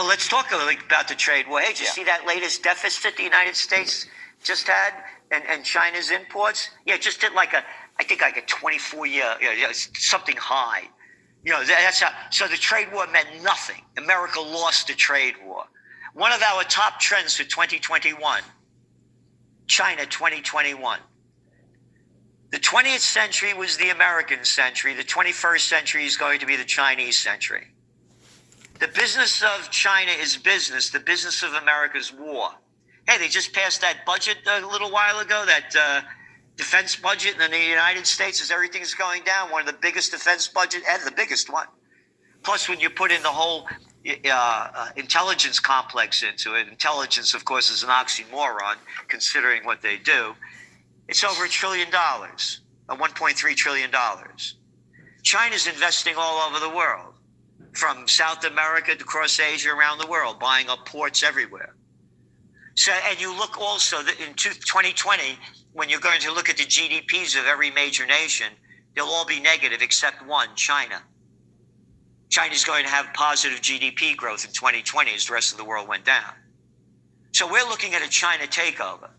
Well, let's talk a little about the trade war. Hey, did you see that latest deficit the United States just had and China's imports? Yeah, just hit I think like a 24-year, something high. That's how. So the trade war meant nothing. America lost the trade war. One of our top trends for 2021, China 2021. The 20th century was the American century. The 21st century is going to be the Chinese century. The business of China is business. The business of America is war. Hey, they just passed that budget a little while ago, that defense budget in the United States, as everything's going down, one of the biggest defense budget, and the biggest one. Plus, when you put in the whole intelligence complex into it, intelligence, of course, is an oxymoron, considering what they do. It's over $1 trillion, $1.3 trillion. China's investing all over the world, from South America to across Asia, around the world, buying up ports everywhere. So, and you look also in 2020, when you're going to look at the GDPs of every major nation, they'll all be negative except one, China. China's going to have positive GDP growth in 2020 as the rest of the world went down. So we're looking at a China takeover.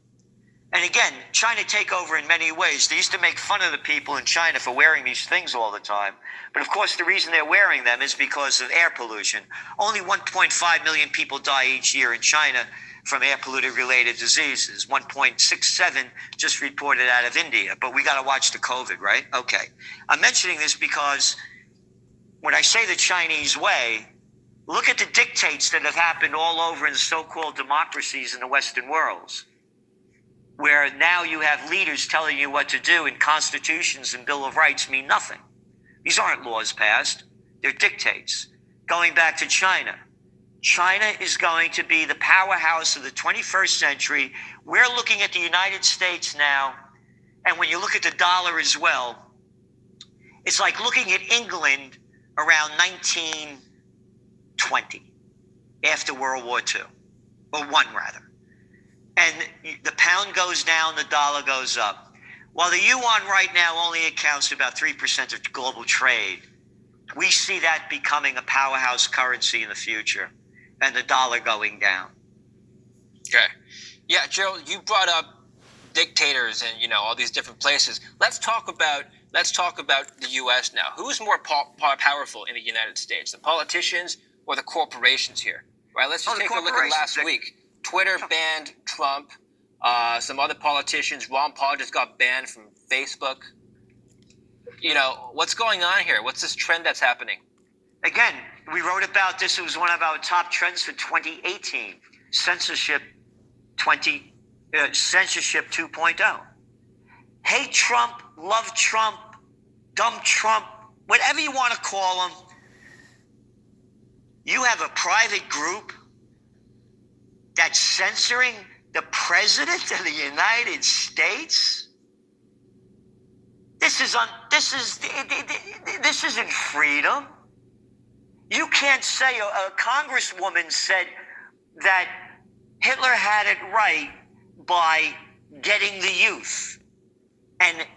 And again, China takeover in many ways. They used to make fun of the people in China for wearing these things all the time. But of course, the reason they're wearing them is because of air pollution. Only 1.5 million people die each year in China from air polluted related diseases. 1.67 just reported out of India. But we got to watch the COVID, right? Okay. I'm mentioning this because when I say the Chinese way, look at the dictates that have happened all over in the so-called democracies in the Western worlds, where now you have leaders telling you what to do, and constitutions and Bill of Rights mean nothing. These aren't laws passed. They're dictates. Going back to China. China is going to be the powerhouse of the 21st century. We're looking at the United States now, and when you look at the dollar as well, it's like looking at England around 1920, after World War II, or one rather. And the pound goes down, the dollar goes up. While the yuan right now only accounts for about 3% of global trade, we see that becoming a powerhouse currency in the future, and the dollar going down. Okay. Yeah, Gerald, you brought up dictators and, all these different places. Let's talk about the U.S. now. Who's more powerful in the United States, the politicians or the corporations here? Right. Let's just take a look at last week. Twitter banned Trump. Some other politicians. Ron Paul just got banned from Facebook. What's going on here? What's this trend that's happening? Again, we wrote about this. It was one of our top trends for 2018. Censorship 2.0. Hate Trump, love Trump, dumb Trump, whatever you want to call him. You have a private group that's censoring the president of the United States. This isn't freedom. You can't say a congresswoman said that Hitler had it right by getting the youth and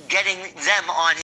getting them on